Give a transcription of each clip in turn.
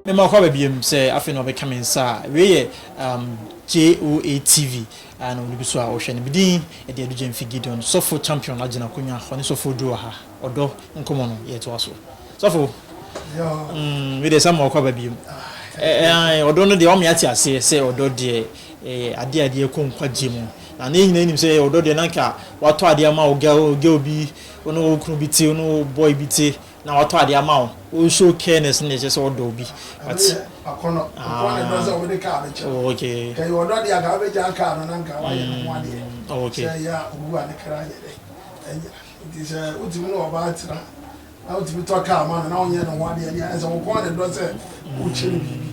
me ma kwa babiem say afi no be coming sa we JOA TV and we be so a ohwe ne bidin e de adugem fi Gideon sofo champion agina konya oni sofo do ha odo nkomo no ye to aso sofo we de sam kwa babiem odo no de o me ati ase say odo de ade ko nkwa gemu na nyina nim say odo de nanka wato ade ama o girl bi ono okru bi ti ono boy bi ti na wato ade ama o show careness ne just odo bi but akono do say we de ka be che okay kai odo de aka be ja ka no nanka wa ye no ade okay say ya owu ane kra ye de enya it is utimi no oba tira na utimi to ka ma na onye no ade ya say wo ko de do say o chiri bibi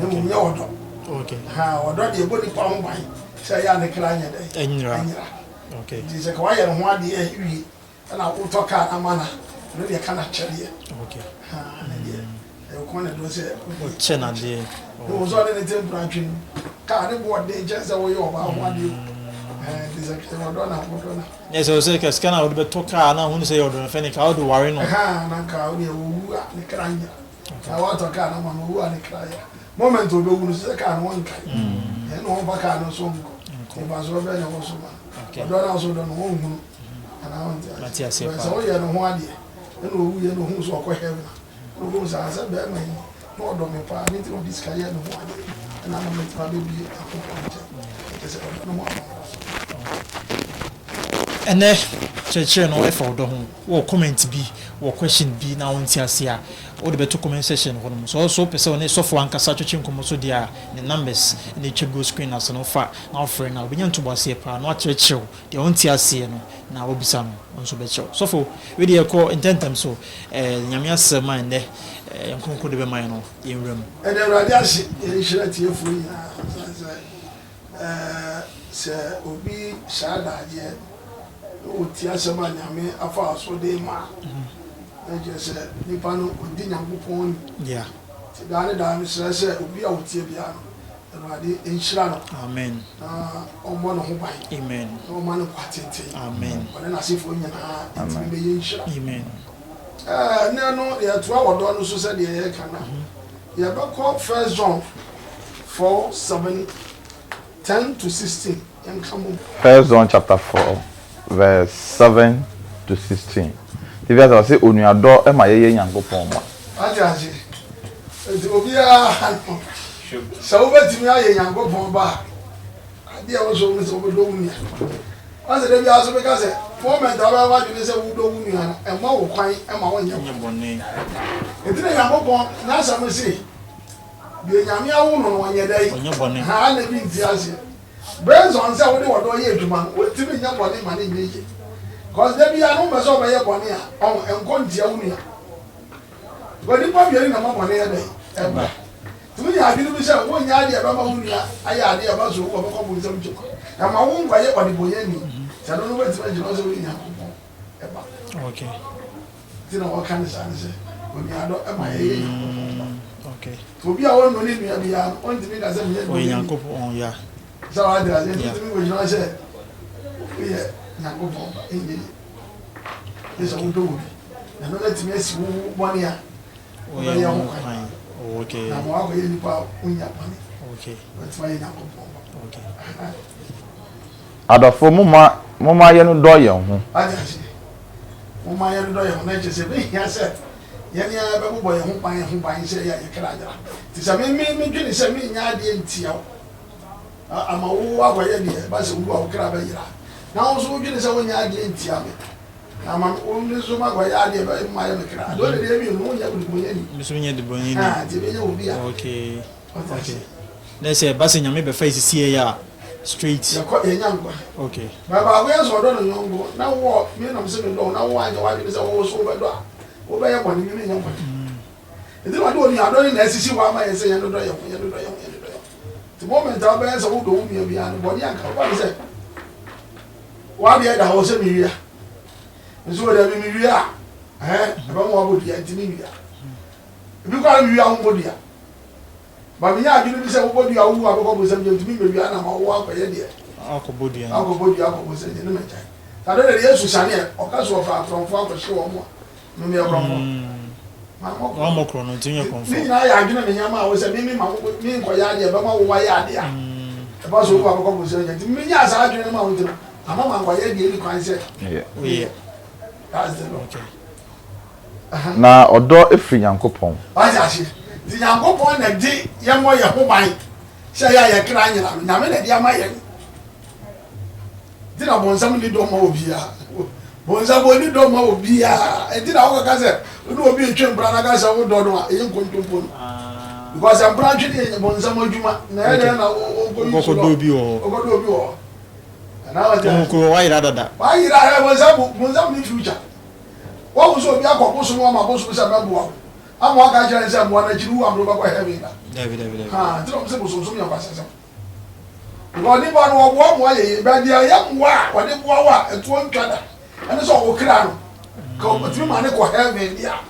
e mo nya odo okay ha odo de ebo ni pa mo ban say ya ne kra ye de enyira okay it is ka wa ye no ade ya wi na wo to ka na ma na no de kana chiri okay ha na de e ko ne do say o chena de o so de temperature ka ne bo de je say wo ye oba ho ade this is the Madonna. Yes, I say because can I would be talking now. Who say you're doing? Fenny, how do worry no? Ha, na ka o de wu a ne kranya. Na wa to ka na ma wu a ne kranya. Moment o be wu se ka no nka. E no ba ka no so nko. E ba so be na wo so ma. Madonna so do no hu. Ana won ti. Matias e so ye no ho ade. E no wu ye no hu so ko heaven. No go sa sa be ma ni. No do me pa ni ti o diska ye no ho ade. Na ma me pa be bi akoko. Ese no mo. And church no effort do ho comment bi wo question bi na won ti ase a o de beto comment section ho no so person ne so for ankasa church nkomo so dia ne numbers ne chego screen as no fa na offer na obinya nto boase pa na church de won ti ase no na obisa no so be chew so for we dey call intentem so nyame asema ne yankonko de be man no yenwram e de radio ase e hira tie fu ya se obi shada je o ti asema nyame afa so de ma na je se ni pa no odi nyankopon yeah ti da ne da mi se obi a o ti bia no ade enhira no amen o mo no ho ban amen o ma no kwatete amen wona na sefo nyana ti be ye enhira amen ne no ya to awodo no so se de ye kana ya ba call 1 John 4:7-10 to 16 and come on 1 John chapter 4 verse 7 to 16. If you say onuado e ma ye Nyankopon ma. Ajaje. Enti obi a so betimi aye Nyankopon ba. Ade e wo so mi so do wu ni. Ase de bi aso be ka se moment aba wa ju se wu do wu ni ana e ma wo kwan e ma wo nyabonne. Enti na Nyankopon na asa mo se bi nyame awu no no nye dai. Nyabonne. Ha na bi nti ase. Based on say we dey wodo ye adwuma we ti bi nyabonne ma ne nye. Cause there be no me so be ye bone a on enko ntia wu ni a. Godi pa bi na ma bone ye dey. Eba. Tu ya bi no bi say wo nya de ba ma wu ni a aya de ba so wo ba ko bu nsam chiko. Na ma wu ngwa ye odi boye ni. Sa no no we ti ma jino so we nya ko. Eba. Okay. Ti na wo kan sa ni say o ni ado e ma ye. Okay. To bi a wo no ni nua bi a on ti mi da say me ye. O Nyankopon ya. So I did I ti mi go jino say we ye Nyankopon ba enye. Eso wo do wo. Na no let me asi wo bone a. O ya mo kan. Okay. Na mo ago ye ni pa unya bone. Okay. But why Nyankopon ba. Okay. Adofo moma ye no do ye ho. Ajaje. Mo ma ye do ye ho na je se be hia se. Ye ni a be bo ye ho ban se ya ye kra ajara. Ti se me dwene se me nya ade ntia. Ama wo ago ye ni ba se wo ago kra ba yira. Na wo so dwene se wo nya ade ntia me. Ama only so ma gwa ya de ba ma ya me kra. Do le de mi no nya bu mo ye ni. Mi so nya de bon ni. Ah, ti be ye obi a. Okay. Okay. Let's say basi nyame be face see ya straight. Ya ko ye nya ngwa. Okay. Baba we so do no nyongo. Na wo mi na mse me do na wo anya wa de se wo so be do a. Wo be ye boni mi nya ngwa. Enti wa do ni ado ni na asisi wa ma ye se ye do ye do ye do ye. The moment I be so wo do wo mi bia no body anka wa be se. Wa be da ho se mi wi a. Nso da bi mi wi a. Ba mo abodu ya ntimi wi a. Bi kwa mi wi a ho bodu a. Ba mi nya adwene bi se wo bodu a wo abekọ bo se mi ntimi mi wi a na ma wo akọye de. Akobodu ya. Akobodu akobo se ne me jai. Ta do le Yesu sane e o ka so fa from akọhye wo mo. Me me akọfo. One more chrono to your comfort. Me, I are doing Yama was a mimi, me, Koyadi, but my Wayadi. The boss who have a conversation. Me, yes, I dream mountain. I'm on my Koyadi, concept. Yeah. That's the okay. Na odo efri Nyankopon. Ajashi. The Nyankopon na di yemo ye ho ban. Sha ya ye kra nyina. Na me na di amaye. Di na bonsam ni do ma obi a. Bonsam bo ni do ma obi a. E di na wo ka se, no obi etwe mbra na ka se wo do no a, e nkontompo no. Because am branch ni bonsam adwuma. Na e na wo go do bi o. Go do bi o. Na wa te. Ko why rather. Why rather bonsam ni future. What was so be a couple of my boss was a member? I'm one guy and said, one you am over heavy. David. Ah, don't say so many of us. One one way, but the young wa, what if wa, and one cather, and it's all crown. Come between my neck or heaven, yeah.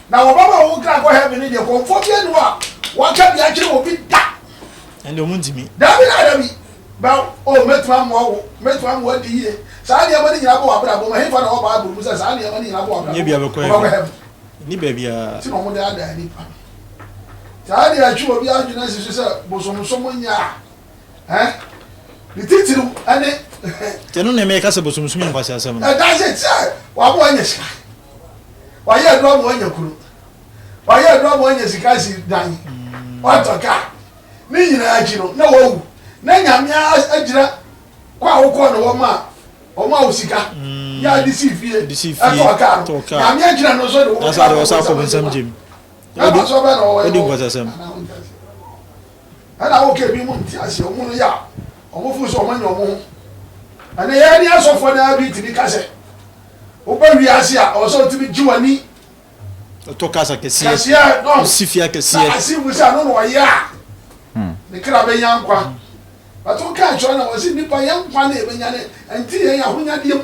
Now, Baba will crack or heaven in your comfort and what can the actual will be that? And the moon to me. David, but oh, met one word here. Sadi amani nyabo abra bo ma hefa na oba abru musa sadi amani nyabo abra ye bia be ko ni ba bia ti no mo da da ni pa sadi achu obi adwuna sisu se bosomsomo nya ni titiru ane te no na me ka se bosomsomo nya kwase asem da se tsa wa bo anya sika wa ye do mo anya kuru wa ye do mo anya sika si dan wa to ka ni nyina aji no na wo na nyamia agira kwa wo ko no wo ma ọmọ awusika ya disi fie ẹtọ kaa na mi ẹgyina no so de wo asa de wasa ko nsam jim odi so be na wo odi ngwasa sam ana wo ke bi mu nti ase omu no ya omu fu so omu nya omu ana ya ni asofo na bi tibi kase wo ba wi ase a o so tibi jiwani to kasa kesi no sifia kesi asi mu sa no no ya ne kra be yankwa but o ka cho na wasi nipa yankwa na ebenya ne enti ya honyadiem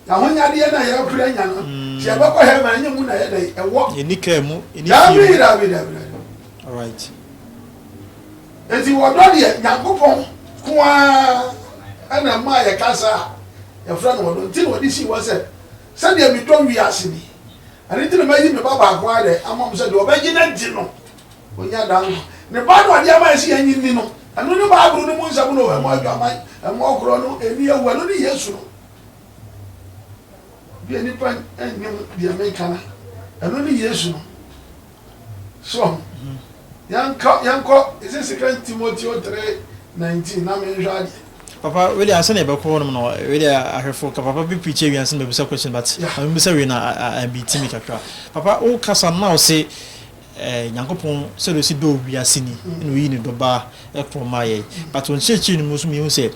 ya honyadie na ya kura nya no ti ya bako he ma nya mu na ya dai ewo enika mu David all right enti wo do de Nyankopon kwa ana ma ya kasa ya fra no do ti no di si wo se de mi do wi ase ni ani ti no ma yi me baba kwa de amom se de obaji na di no onya dan ne ba no ade ama si anyi ni no anu ni ba abru no mu nsabu no e mo adwama e mo okro no eni ewu anu ni Yesu no bi eni pa enyem bi America anu ni Yesu no so yanko is it 2 Timothy 3:19 na me hwade papa really asa na be ko no really ahwefo ka papa bi preach wi asa na be bisa question but am bisa we na be timi kakra papa o kasa na o se Nyankopon se do si do wiase ni no yi ni do ba e ko maye but on chechi ni musu mi hu se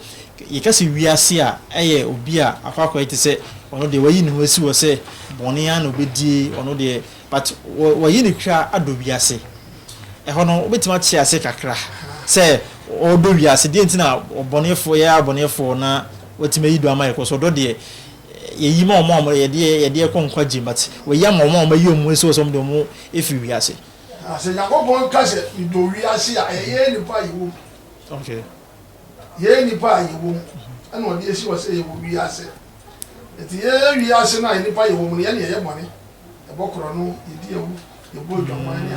ye ka se wiase a eye obi a akwakwa ite se ono de wayi ni ho si wo se bone an obedi ono de but wayi ni kra ado wiase e hono obetima chia se kakra se o do wiase de ntina obonefo ya abonefo na watima yi do amaye ko so do de ye yi ma omo ye de konkwa jim but we ya ma omo yi omu esi so de omo efi wiase ase Nyankopon ka se do wiase a ye ni pa yiwo okay ye ni pa yiwo ana odi esi wo se ye wiase eti ye wiase na ni pa yiwo mu ye ne ye bone e bokoro no ye di ewu ye bo dwama ni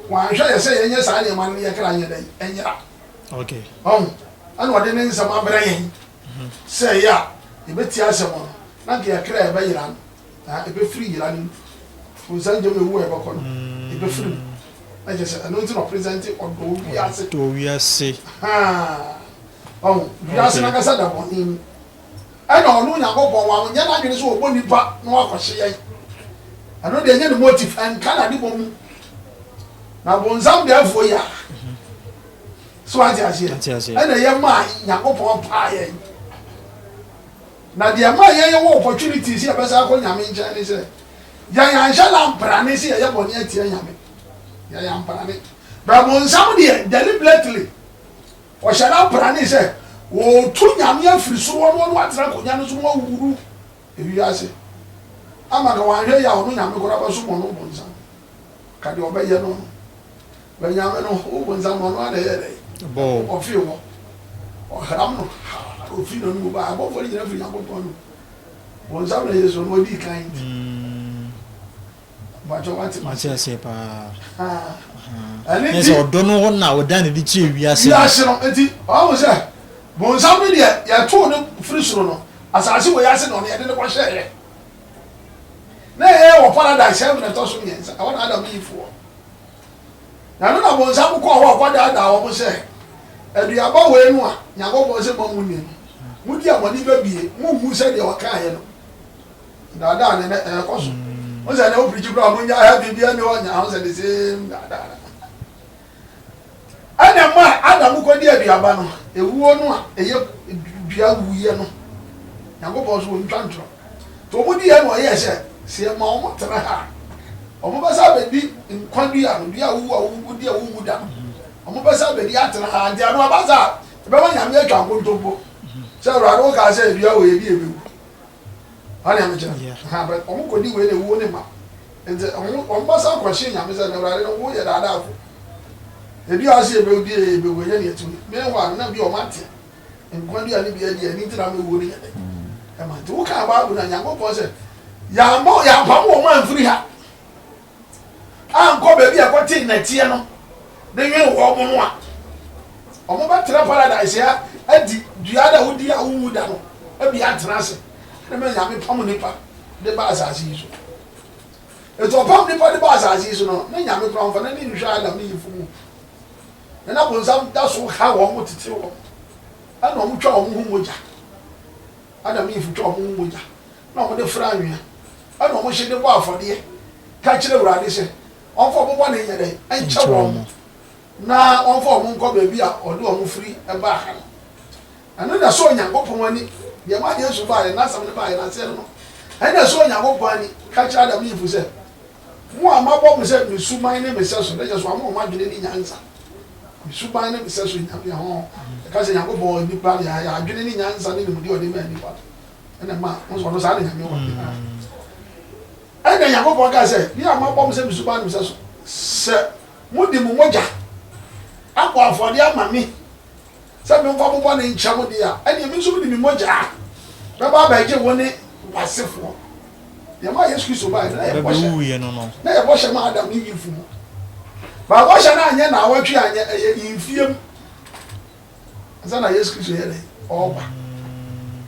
wa hwa ye se ye nye sa ne ma ne ye kra nye dai enyira okay ana odi ne nsama bra yen se ya ye beti asemo na ke kra e ba yira na e be free yira ni fu sanje me wo e ba kono e be free na je se no no present odo wiase to wiase wiase na kasa da boni ana onu Nyankopon wa nya na dwene so obo nipa na wa kwhye yen ano de nya the motive and kana di bom na bonzam de afo ya so ati ase ana ye ma Nyankopon pa yen na de ma ye wo opportunities ya besa ko nyame ncha ni se ya nshala mprane se ya boni atie nyame ya mprane ba bonzam de deliberately o shala mprane se o tu nyame afiri so wo atra ko nyame so wo wuru ewi ase ama ka wa hwe ya onu nyame ko raba so mo no bonzam ka de obaye no ba nyame no o bonzam no na de bo o fi wo o haram no o fi no mu ba bo fo ni na fi Nyankopon no bonzam na Yesu no di kan but you want ma se se pa and it's all don't know now dan di chi wiase no enti o say bon sam me dia ya to no free suro no asase wo yase no ya de ko hye na wo paradise am na to so nyensa I want Adam ifo na no na bon sam ko ho ko da wo mo say aduaba we nu a nyago se bo mu ni mu di amoni ba bie mu se de o ka ye no da ne ko so mo say na o preach bro mo nya ha bibia ne o nya ho say the same da ana ma Adam ko di aduaba no ewuo no a eye dua wuye no nyago so ntwantro to mo di ye no ye se ma o mo tra ha o mo ba sa be di nkwadua no dua wu di wu da omo pesa be di atena ha ndi anu abaza be wa nyame atwa nkontompo se rawado ka se dua wo ye bi ebewu ani am kira ha but omo ko di we ne wo ne ma nze omo pesa ko hye nyame se na rawade no wo ye dada afo ebi ase ebewu di ebewu ye ne etu me wa na bi o mate nkwadua ni bi ye di ani tira me wo ne ye e ma to ka ba bu na nyame ko se ya mo ya pa mo man free ha an ko be bi e ko tin na tie no de we wo mo no a omo ba tra paradise ya adi dua da wodi a wu da no e bi atra se na me nyame pam nipa de ba asase yi so e to pam nipa de ba asase yi so no na nyame kra mfa na ni nhwa Adam ni yifu mu na bo nsam da so ha wo mo tete wo ana omo twa omo hu moja Adam yifu twa omo hu moja na omo de fra anwea ana omo hye de bo afode ka kire wurade se onfo bo ne yere enche wo mo na onfo mo nko ba bi a ode omo free e ba ha ana da so Nyankopon ani de ma de so ba na sam ne ba na se no ana so Nyankopon ani ka kire Adam yifu se mo amabo mo se me suman ne me se so de so amo ma dwene ni nyansa suban ne me se so nyame ho ka se Nyankopon ni pa ya dwene ni nyansa ne mu de ode ma ni pa ana ma mo so no sa ne nyame ho ana Nyankopon ka se bi amabo mo se me suban ne me se so se mo di mo moja akwa afode ama mi se me mfa bobo ne ncha mo dia ani mi so di mi moja ba ba ba je woni wasefo ya ma Yesu Kristo ba na e bo ye no no na e bo hye ma Adam ni yifu mu ba bo hye na anye na awatwe anye yimfiem asa na Yesu Kristo ye le oba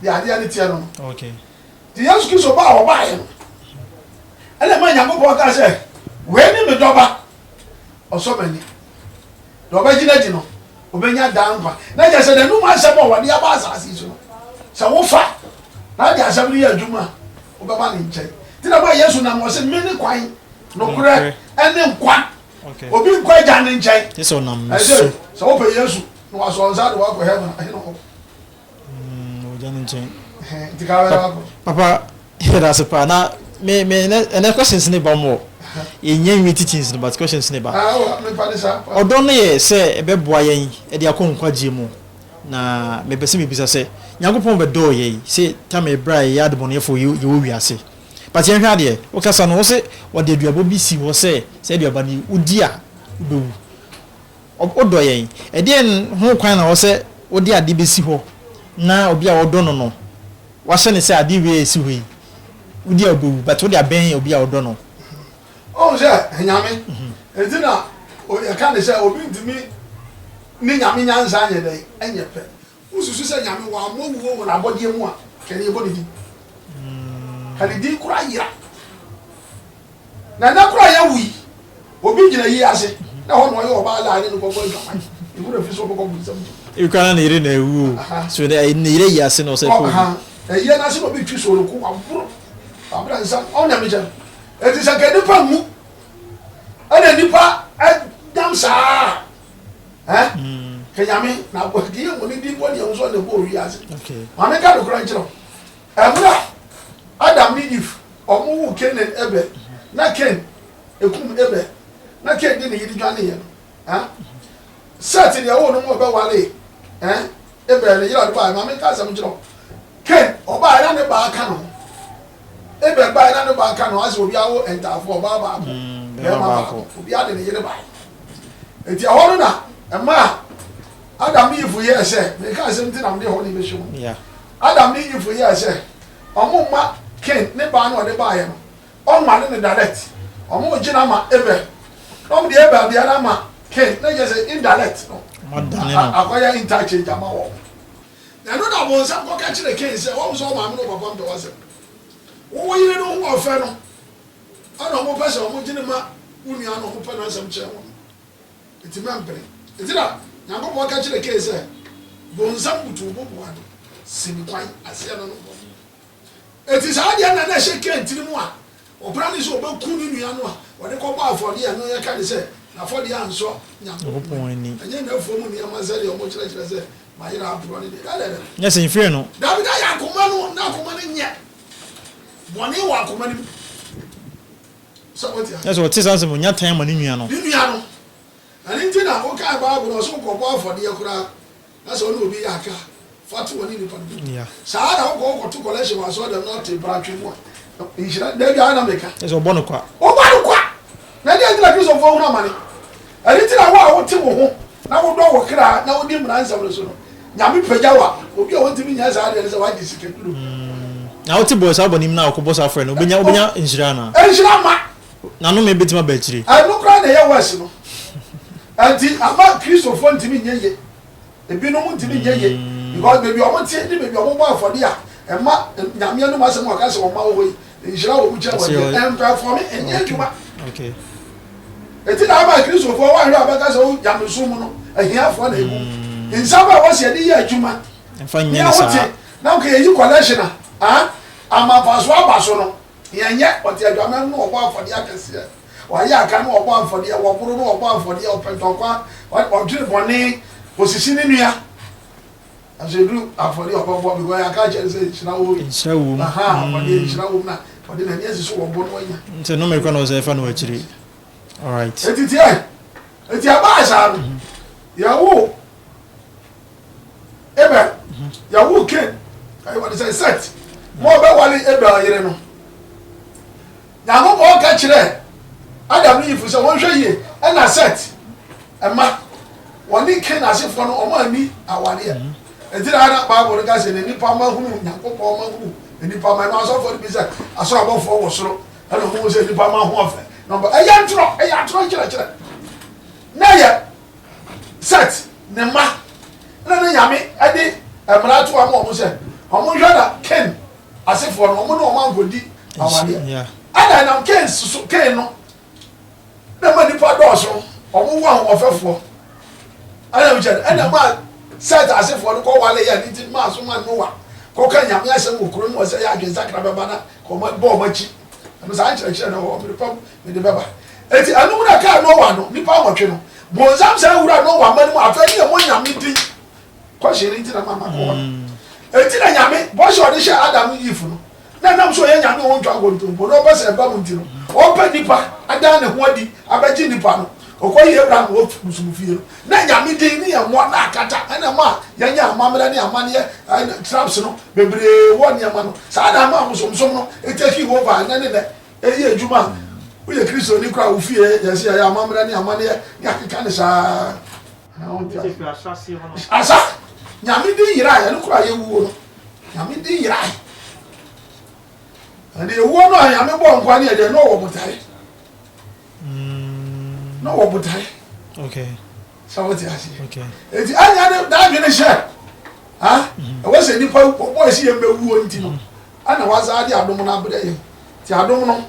ya dia ni tie no okay di Yesu Kristo ba oba ye no ele ma Nyankopon ka se we ni me doba oso mani doba gina no obenya danfa na je se de nu ma se mo wade aba asase so se wo fa na dia se bi ya adwuma obaba ni nche ti na ba Yesu na mo se me ni kwan no kure ene nkwa okay obi nkwa ja ni nche this on am so so wo pe Yesu no wa so nsa de wa ko heaven ahe no o ja ni nche ti ka wa ko papa here as pa na me na questions ni ba mo enye nwi teachings no but questions ni ba me pa sa odo no ye se ebe boa yen e de akonkwa gie mu na me pese me bisa se Nyankopon be do ye se tama ebra ya de bonefo ye wo wiase but yen hwa de o kasa no se wo de aduabo bi si wo se aduaba ni udi a ubewu odo yen e de ho kwan na wo se wo de ade be si ho na obi a odo no no wa se ne se ade we si ho yi udi a ubewu but wo de aben obi a odo no o je nyame etina o ya kan se obi ntimi ni nyame nyansa anye dai anye pe ususu se nyame wa mo wo na bodie mu a kene ye bodie kali di kura yira na kura ya wi obi gina yi ase na ho no ye oba ala ni no gogo ndwan iwure fi so gogo bu sam e kana na ire na ewu so de ni ire yi ase no se ko ye na se no bi twi so ro ko aburo abra nsa on na me je eti se ke nipa mu ana nipa adam sa kenyame na bodi ye mo ni di bodi ye so le bo wi ase okay ma me ka do kran kiro abura Adam ni Eve omo wu Ken ebe na Ken ekum ebe na Ken di ne yidi dwane ye set de wo no mo be wale ebe ne yira do ba ma me ka sam kiro Ken oba ya ne ba aka no ebe ba ya ne ba aka no ase obi awo entafo oba ba ko obi ade ne yire ba enti ahoro na ema Adam ni Eve ye se me ka sem ti na me ho ni be shimo yeah Adam ni Eve ye se omo ma Ken ne ba no de ba ye no o ma ne direct omo gina ma ebe no de ebe de na ma ken na just indirect no akoya interchange ama wo na no da bo nsa ko ka kire ken se wo so ma me no papa mbe wase wo yire no ho ofe no ana mo pese omo gina ma uni ana ho pa na sam kire wo iti mampere iti da nyango bo ka kire ken se bo nsa butu bo bo ado simi kwan ase no no eti sa dia na na she ken tiri mu a obra ni so obeku ni nua no a wode ko ba afode ya no ya ka ni se na afode ya nso nyango poni enye na afo mu ni amazali o mo kire kire se ma yira abro ni de ka de yes in fear no david ya akoma no na akoma ni nye boni wa akoma ni so what ya yes what is answer nya tan ma ni nua no ani ntina o ka ba abro so ko bo afode ya kura na so no obi ya aka fatu woni ni pa yeah saa na ko to collection wa so dem not branch mu inshira de bia na meka yes obono kwa na dia ndila kristo fo hu na mane ani tira wa wo te wo ho na wo do wo kra na wo di mra nsam so no nyame pagya wa obi a wonti mi nya saa de se wa di siketuru na wo te boss abonim na ko boss afre no obenya inshira ma na no me betima ba chiri anu kra na ye wase no anti ama kristo fo ntimi nyeye ebi no ntimi nyeye because baby omo tie ni baby omo bo afode a ema nyame no ma se mo ka se o ma wo yi inshira wo mu kira wo em perform enye adwuma okay eti na ba kristo fo wa hwe abaka se o jameso mu no ahia fo na egu insaba wo se di ye adwuma emfa nya sa na o ke yi collection ama paso abaso no yenye oti adwama no obo afode akese wa ya aka no obo afode wo buru no obo afode o pentokwa o dwere boni osisi ni nua ajedu afode obo bo because ya ka chere se chira wo afode chira wo na afode na nyesi so wo bo no nya nte no me kwa no se fa no achiri all right eti abasha ya wo ebe ya wo ken ai what say set mo be wali ebe ayire no na mo bo ka kire adam ni fu se won hwe ye e na set ema woni ken asefo no o ma ni awale eti na Bible ga se ni pa ma hunu nyakopo ma hunu ni pa ma no aso for bi se aso abofo wo soro ana mo se ni pa ma ho afa number eya ntro kire na ye set ne ma na nyame ade emrato am o mo se o mo hwa da ken asefo no mo no ma ngodi awale yeah ana na ken so ken no na ma ni pa do so o mo wa ofefo ana mi chere ana ma set asefo no ko wale ya ni ti ma so ma no wa ko ka nyame asem okuro no se ya adwen sakra beba na ko ma bo machi no sa chere na o mi pam mi de beba eti anu na ka no wa no ni pa wotwe no bonzam sa wura no wa mani mu afa ni mo nyame di ko shiri ti na mama ko eti na nyame bo so de she adam yifu no na nam so ye nyame won twa gontombo no ba se ba mu ti no o pa nipa ada ne ho adi abaji nipa no okoyi Abraham wo musumufie no na nyame di ni ya mo na akata na ma ya nya amamra ni amane traps no bebre wo ni amano sa adam ma musumsum no eteki wo ba na ne eyi ejuma uye kristo ni kwa ufie yesi ya amamra ni amane ya kika sa asa nyame di yira ya no kwa ye wuo no nyame di yira ande wuo no nyame bo nkwa ni de no wo butare no wo butare okay sawoti asi okay eti anya da dwene she e wo se nipa bo esi ye mbewuo nti no ana waza ade adom na abede ye ti adom no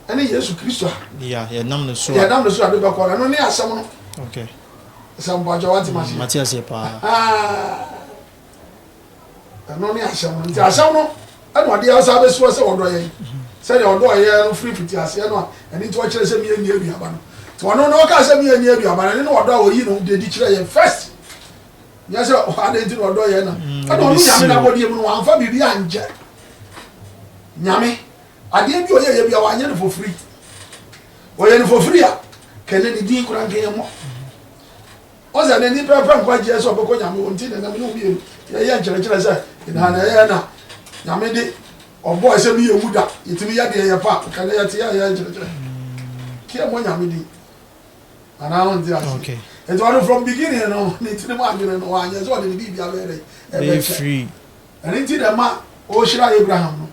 ene Yesu Kristo yeah nam no so ade ba ko no ne asem no okay asem bo ajo wanti machi Matthias ye pa no ne asem no ti asem no ene ade asa be so se odo ye se de odo ye no free fiti ase no ene ti wo kire se mi eni aduaba no to no no ka se mi eni aduaba ne no odo a oyi no de di kire ye first nya se ade ti no odo ye na ade onu nyame na bodi mu no anfa bibi anje nyame ade bi oye ye bi wa anya no for free oye no for free a kene ni din kura nke mo o za ne ni pepe nkwa je so beko nyame wonti na me no bi ye nkyere se ina na ye na nyame de obo ese mi ye muda yetimi ya de ye pa kale ya ti ya nkyere ki mo nyame di ana on di asi okay and all from beginning no ni ti mo agene no anya so de bi bia be free and nti da ma o shira Abraham no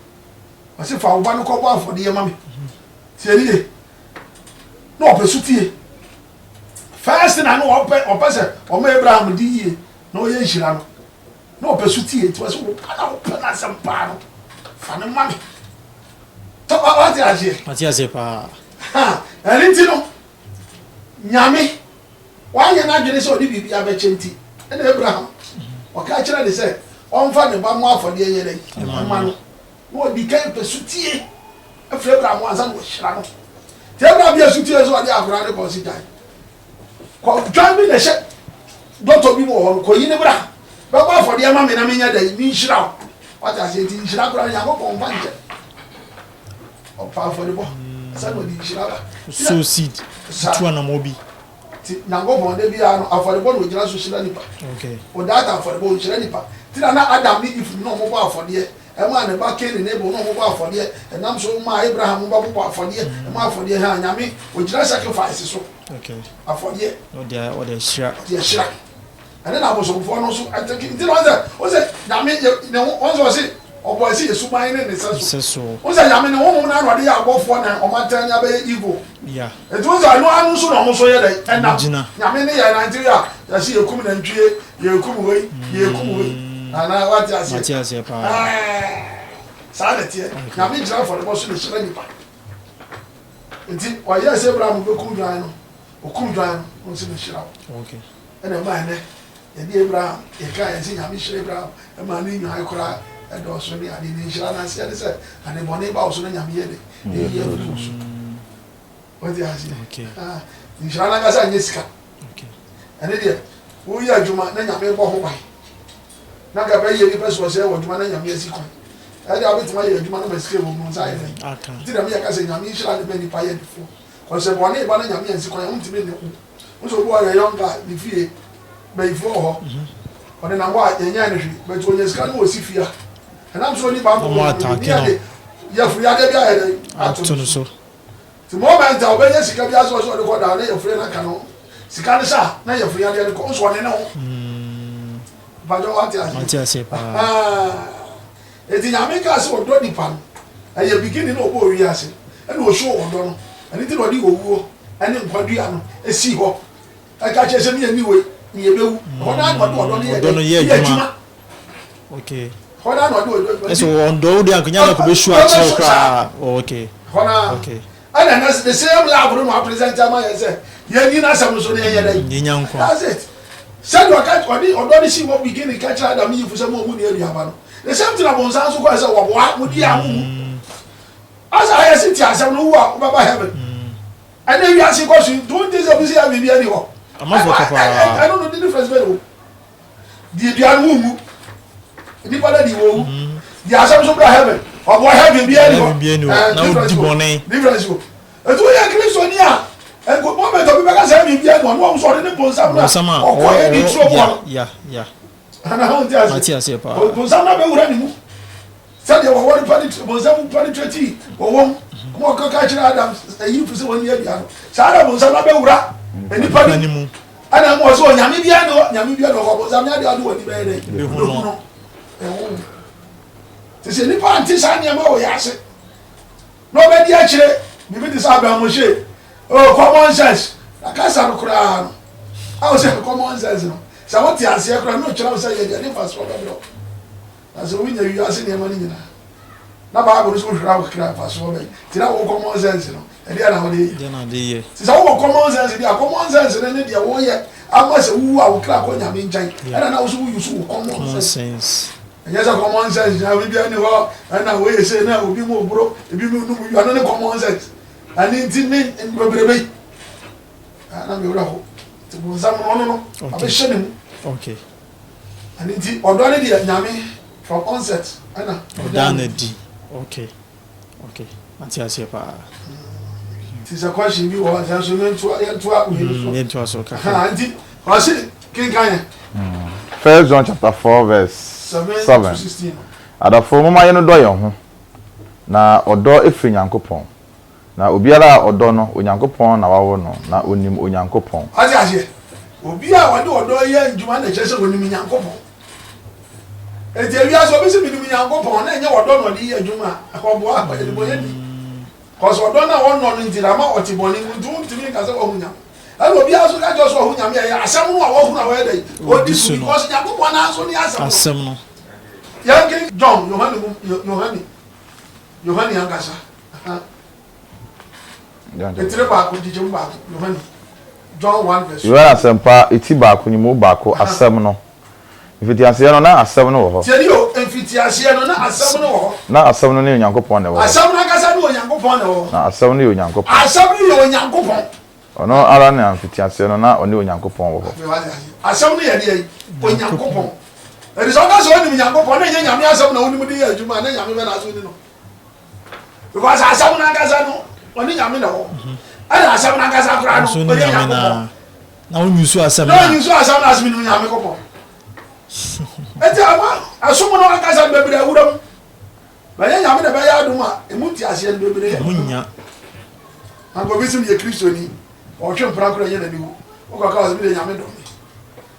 wase fa oba no ko bo afode ye mame ti eri no opesutie first na no opese o ma Abraham di yie no ye nhira no opesutie ti was o pana sampa no fa ne mami to ba ti ase pa ha enti no nyame wanye na dwene se odi bibia be chenti na Abraham o ka kira de se on fa ne ba mo afode ye le ma no no di kan pesutie afre Abraham ansa no hira no ti Abraham ye sutie so odi akura de consider ko dwan bi na she doctor bi mo ko yi ne bra ba ba afode ma me na me nya da ni hira what I say ti hira kura nya ko kon fanje o pa afode bo asa no di hira ba so seed tu na mobi ti nango bon de bia no afode bo no gina so hira nipa okay o data afode bo hira nipa ti na Adam ni if no mo ba afode e ma ne ba Cain ne bo no mo ba afode e nam so ma Abraham ba bo afode e ma afode ha nyame o gina sacrifice so okay afode o de shira and then I was on phone also I think it was nyame ne won so say obo ase yesu ban ne ne so o say nyame ne won na ro de ya abofo na o matan ya be evil yeah it was I know anu so no mo so ye dey and na Gina. nyame ne ya Nigeria ya see yekum na ntwie yekum we ana what you say Matias pa sa de tie nyame jira for the boss ne shira nipa enti wa ya se Abraham be kum dwan no o kum dwan no se ne shira okay and e ma ne yedi Abraham e ka ya se nyame shira Abraham e ma ne nyu ai kura e do so ni ade ni shira na se de se ane bone ba o so na nyame ye de e ye o so what you say okay ni shira na ga sa nyesika okay ane de wo ya juma na nyame bo ho bai na ga ba ye ni peso se wo juma na nyame asiko e de abetima ye juma na masike wo mu sa ye aka ti da me ya ka se nyame shira de be ni pa ye difo ko se bone ba na nyame asiko ya unti me ne ku so bo ya yonga ni fie be ifo ho ode na wa yenya ne hwi be to nyesika no osifia na am so ni ba mo ya fu ya de bia he de atunu so ti moment a obenye sika bia so so de ko da na ye fu na ka no sika ne sa na ye fu ya de ko so ne no bajo Matias pa eti nyame ka se odo nipa no eye beginning no obo ori ase e no show odo no ani ti no di owuo ani nkwadua no esi ho aka che se mi ani we ni ebewu ho na odo no ye juma okay ho na odo eso ondo de ankunya na ko be shu a che kra okay ho na okay ana na the same lab no present am ye say ye ni na sam so ne ye dai ye nyanko that's it said what catch odo ni si mo beginning catch Adam yi fu se mo mu ni aduaba no the same thing about sanso ko say wo boa mo di amu as I sit here say no wo baba heaven and then you ask question don't this of say be any ho I don't know the difference between the aduanu mu ni pada di wo di asam so bra heaven o boa heaven be any ho na di bone difference go eto ya Kristo ni a en go moment of be ka say be any ho no so de ne bonsam na o ko e di tro ko yeah ana ho ntia Matias pa bonsam na be wura ni mu said you were bonsam penetrate wo won mo ka ka kira Adam yi fu se won ya bia no sa Adam bonsam na be wura eni pa ni mu ana mo so nyame bia no ko bonsam ya de adu woni be de be hu no ti se ni pa anti sa ni ma o ya se no be di a kire bi bi ti sa ba mo she oh common sense aka sa no kura no a o se common sense no sa what ti ase kura no kira o se ye de fast for be no na so winya wi ase ni ma ni nyina na ba go so hura o kira fast for be ti na o common sense no e dia na ho de ye ti sa o common sense dia common sense ne dia wo ye ama se wu a o kira ko nya me njan e na wo so wu use common sense yes a common sense na we bia ni ho na we say na obi mo bro ebi mo nu you are not common sense and it ni bebrebe na me wura ho ti bo zam no abi shene mu okay and it odo ne dia nyame from onset ana odo di okay Matias pa ti sa question bi wo sa so ntu so ka anti o se kin kan 1 John chapter 4 verse 7 to 16 adafo mama ye no do ye ho na odo efiri nyankopon na obiara odo no onyankopon na wawo no na onim onyankopon aje aje obi a wade odo ye njuma na chese onim nyankopon eti ewia so bi se onim nyankopon na enye odo no de ye njuma akobo abaje bo ye ni cause odo na won no ndira ma otiboni ndu ntimi ka se wo hunya and obi aso ka jo so wo hunya me ya asam no a wo hu na wo dey odi su because Nyankopon na so ni asam no yanke John Yohani Ankasa etire ba ko dije ba Yohani John 1 verse you are asempa eti ba ko ni mu ba ko asem no mfitiase no na asem no wo ho tieni o mfitiase no na asem no wo ho na asem no ne Onyankopon ne wo asem na kasa no Onyankopon ne wo na asem no Onyankopon asem no Onyankopon ono ara na mfitiase no na oni Onyankopon wo ho asem no ye de Onyankopon e so ka so ni Onyankopon na ye nyame asem na oni mu de ye adwuma na nyame be na so ni no because asem na kasa no oni nyame na wo ana asem na kasa kra no oni nyame na onyu asem na onyu asem na asem ni nyame kopon eti ama asomo no akasa bebre awuram ba ya nyame de ba ya aduma emuti ase en bebre munya ango bisim ye Kristo ni o twe mpra kro ye na niwo o kwa ka be nyame do me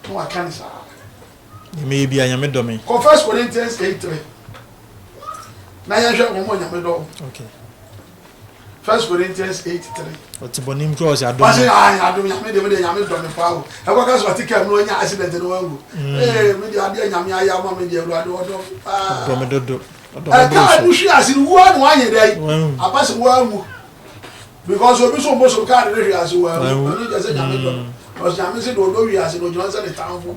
no akanisa ni me bia nyame do me ko 1 Corinthians 8:3 na ya hwe mo nyame do okay 1 Corinthians 8:3 otibonim cross ya do ba se adum nyame de nyame do me pa o e kwa ka so tikem no nya accident no wangu me de ade nyame aya ma me de ewurade odo do me dodo ka du hwi ase wo anu anye dai apase wo amu because obi so mbo so ka de hwi ase wo amu ani je se nyame do because nyame se do hwi ase no jonsa de tanfo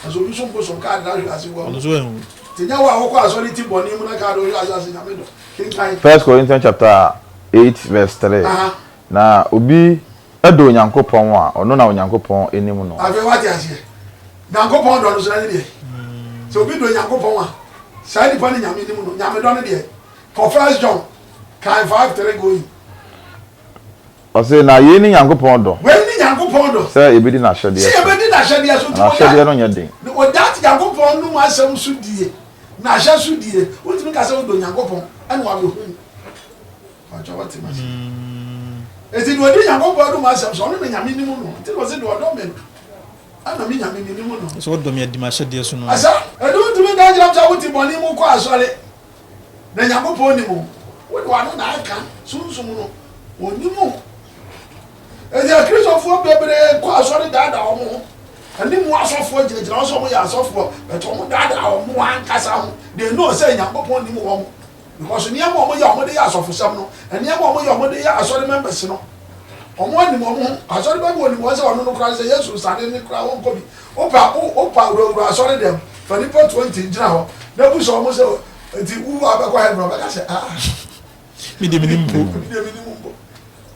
aso obi so mbo so ka de hwi ase wo amu so amu tinya wa wo ko aso ni ti boni mu na ka do hwi ase nyame do kinkai 1 Corinthians chapter 8 verse 3 na obi edo Onyankopon a ono na Onyankopon enim no ave wati ase Nyankopon do no so na de so obi do Nyankopon a sai di pani nyame enim no nyame do no de for 1 John kan 5:3 going o se na ye ni Nyankopon do we ni Nyankopon do se ebedi na hyede se ebedi na hyede so na hyede no nya den o dat Nyankopon no asem so die na hye so die o timi ka se do Nyankopon ene wa be hu Ajawati mas. Eti do di Nyankopon do masem so no nyame ni mu no. Ti do se do do me. Ana mi nyame ni mu no. So do me di ma hyede so no. Asa, e do tumi da jira mcha wuti boni mu ko asore. Na Nyankopon ni mu. Wo do anu na aka sunsum no. Oni mu. Eti a Christopher bebre ko asore da o mu. Ani mu asofo jira o so mu ya asofo, but o mu da o mu an kasa ho. They know say Nyankopon ni mu wo mu. Because ni amo mo ya omo de ya asofosam no eni amo mo ya omo de ya asori members no omo ani mo mo asori ba bo ni mo se ono no kra se Yesu sane ni kra won ko bi opa ro asori dem for ni 20 jira ho na bu so mo se ti u abekwa heaven ba ka se mi de minimbo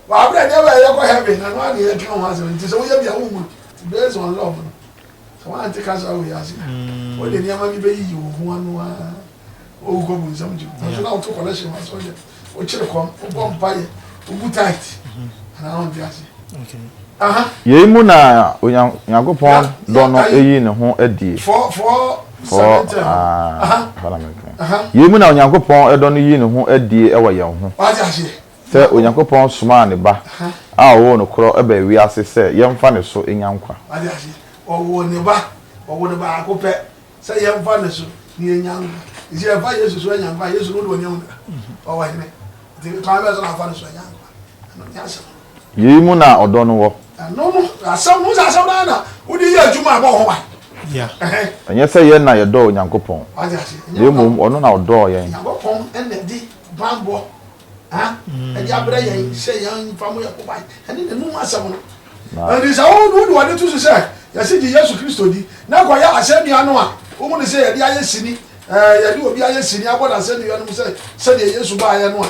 wa abra de ba ye ko heaven na no ani ye kan wa se nti so ye bia wo mu based on love no so wa anti kasa we ya se o de ni ama bi be yi wo ho anu o go bu zamju so na auto collection was on o chire kom o bom paye o bu tight na on dia se okay ye mu na Onyankopon do no eyi ne ho adie for ye mu na Onyankopon edo no yi ne ho adie e wa ye ho wa dia se se Onyankopon soma ne ba a wo no kro e ba wi ase se ye mfa ne so enyankwa wa dia se o wo ne ba akopɛ se ye mfa ne so ni enyankwa isi efa Yesu so enyankwa Yesu no do nyam o wa hene ti ka ba so na fa ne so enyankwa no nya se ye mu na odo no wo no asam na udi ye adwuma ba ho wa yeah enye se ye na ye do Onyankopon wa dia se ye mu ono na odo ye Onyankopon ene di bambo e di abra ye se yan famu ya ko ba ene ne mu asam no and is all do what to say ya se di Yesu Kristo di na kwa ya asemi anu a o mu ne se ye di aye sini ya di obi aye sini aboda se di anu se di Yesu ba aye no a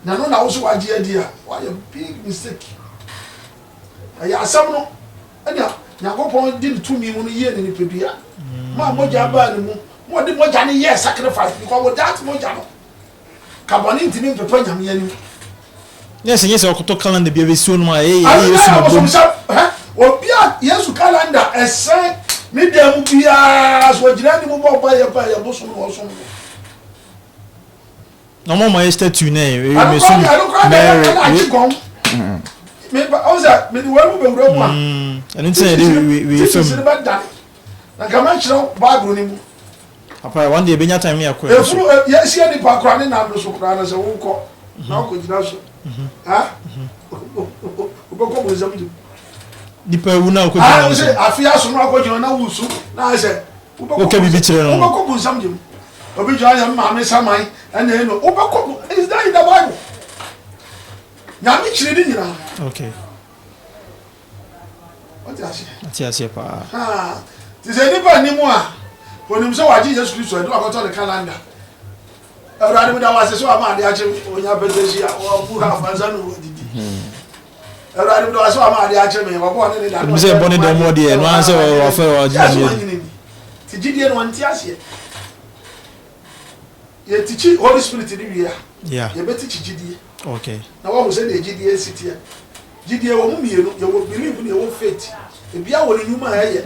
na no na wo so waje adi a why a big mistake ya asam no ene Nyankopon di tumi mu no ye ne pedua ma moja ba ne mu mo di moja ne ye sacrifice because with that moja no kaboni ntimi pepa nyame yani yes okoto calendar bia be so no Yesu obi a Yesu calendar ese me dem bia so gina ni mo bo ba ye bo so no so no mo ma statue na me so me ba oza me di waru be wura mu a enu tse we fam na kama chiro Bible ni mu papa one day benya time ya ko e furu ye sia ni pa kra ni na no so kra na se wo ko na ko gina so ha ubeko bozam di nipa wu na ko ah se afia so no akojino na wusu na se ubeko bibi kire no ubeko bozam di obi jo aya ma me saman ene eno ubeko is that in the Bible nyame kire di nyina okay ati ase pa ha ti se nipa ni mu a onim se waji Jesus Christ edu akoto le calendar awurade mi da wase so ama ade ache onya betesia o bu ha fanza no odidi awurade mi da wase ama ade ache me wo bo ne da no se boni de mo de no an se wo fe wo ji ti gidie no nti ase ye tichi Holy Spirit ni wi ya ye beti gidie okay na wo se de gidie sitia gidie wo mu mienu ye wo believe ni wo faith e bia wo ni nyuma ye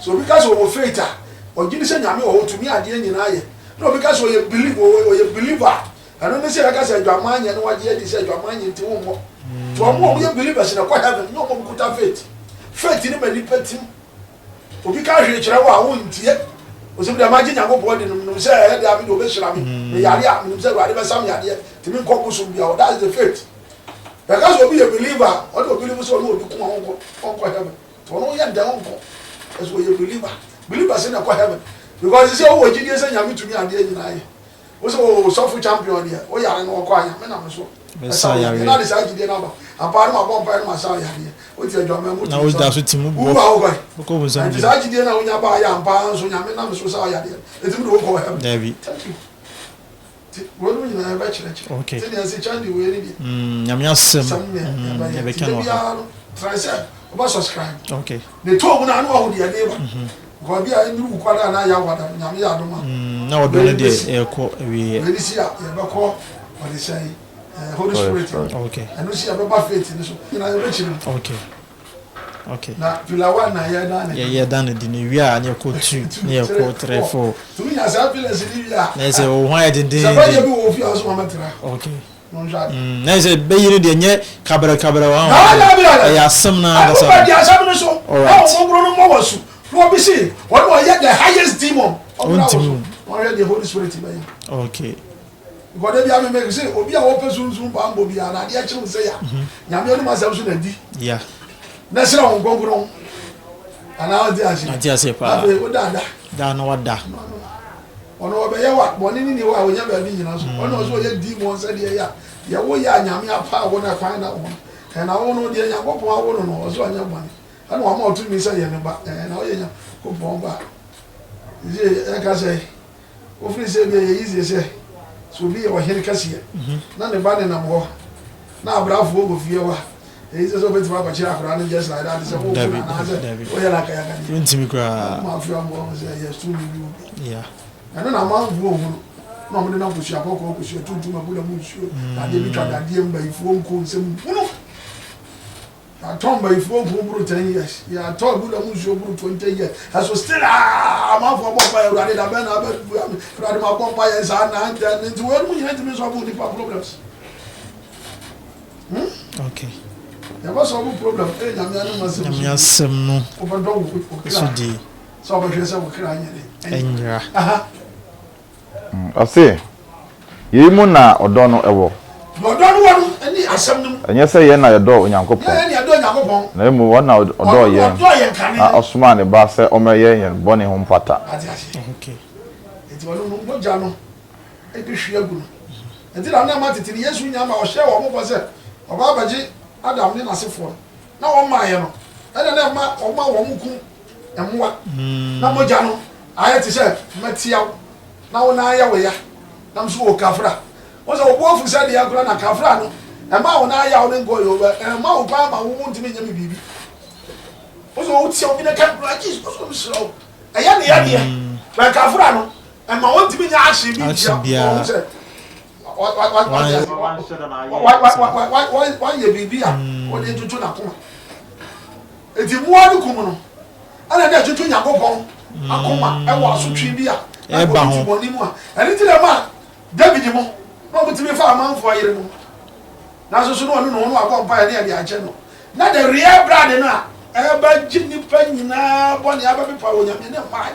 so because wo faith a o gidi se nyame wo tumi ade nyina ye no because we believe we believer and no say because adwaman ye no waje edi say adwaman ye nti wo mo to mo we believers na kwa heaven no mo kuta faith ni mani petim obi ka hwe kire wo a wo ntie o se bi da maji nyango body no say e da bi do be shira me yare a me say wade be sam yade timi nko so bia that is the faith because obi a believer o do believe so no obi kuma onko heaven to no ye da onko as we believer say na kwa heaven because you say oh gidi say nyame tumi ade nyina ye wo say oh sofu champion ye o yare no kwa anya me na me so esa yare na de say gidi na ba apart ma bon pa no ma sa yare o ti adwa me mu na o da so timu bo ko bo so say gidi na onya ba ya ampa so nyame na me so sa yare eti mu do ko heaven David thank you wo no nyina ba chire okay say dey say chandi we ni bi nyame asem ya be kan wa transfer o ba subscribe okay the two na anu ahu dia neighbor ko bia nduru kwada na ya wada nyame ya doma na odo ne de e ko wi we sia ye be ko what they say Holy Spirit okay and sia be ba faith ni so na ye be chiri okay na filawa na ya da ne ye da ne di ne wi a ne ko 2 ne ko 3 4 tu nya sa feel as ni wi a na se o hwan de de sabaje bi wo fi aso ma tra okay non ja na se be yiri de nye kabara wa ya asem na da sa ba asem no so na o mo no mo wasu no be see what was the highest demon on the Holy Spirit by okay God dey am make say obi a wo pesunsun ba mbo bia na de a chiru say ya nyame no ma say so na di yeah na sira won gongoro ana o di ase pa o da no wada ono obe ye wa boni ni wa wonya ba bi nyina so ono so ye demon say de ya wo ya nyame apa wo na kwan na wo na wo no de nya gopo wo no no so anya bani ana wa ma otu mi say ye ne ba na o ye nya gopo ba je e ka say o fri say be ye easy say so bi e wa here kase na ne ba ne na mo na abrafo go fie wa e say so beti ba ba chira akura ne just like that say wo na o ye la ka ya ka ni ntimi kra ma fi am wo say yes to me yeah ana na ma vu ohun na mo de na kusu akoko kusu tuntum abula mu nsuo na de bi twa da de mba ifuo nko nsem hunu ya tomba ifuo nko buru 10 years ya to abula mu nsuo buru 20 years aso still ma fo bo pa ya da be na be rade ma bo pa ya sa na nda nti we mu nyina timi so bu ni problems okay ya ba so bu problem e nyame anu ma se nyame asem no o ba do o so di so ba hwe se wo kra anya ni enra aha ase yimu na odo no ewo odo no wo ani asem no enye se ye na yedo onyankopon ye na yedo onyankopon na emu wona odo ye na osuma ne ba se o meye ye boni ho mpata okay eti wono no moja no e bi hwe agu no enti na na ma titiri Yesu nyama o hye wo mo bo se oba baji Adam ni nasefo na wo ma ye no ene na ma o ma wo muku emwa na moja no aye ti se matia na wo na aya we ya na mso wo kafra wo se wo fu se de akura na kafra no e ma wo na aya wo ngo yo ba e ma wo pa ma wo ntimi nyame bibi wo se wo ti o bi na kafra Jesus wo so msro e ya ne ya de ba kafra no e ma wo ntimi nya ahye bi ya wo se wa ye bibi a wo de tutu na kuma eti muwa ni kumu no ana de tutu nyakopon akoma e wo asotwe bi a e ba ho boni mu a ani ti le ma David mo no mo ti me fa amanfo ayere no na so no no no akọ mpa ya de ache no na the real brand no a e ba jini pa nyina boni aba be pa wo nyame ne mai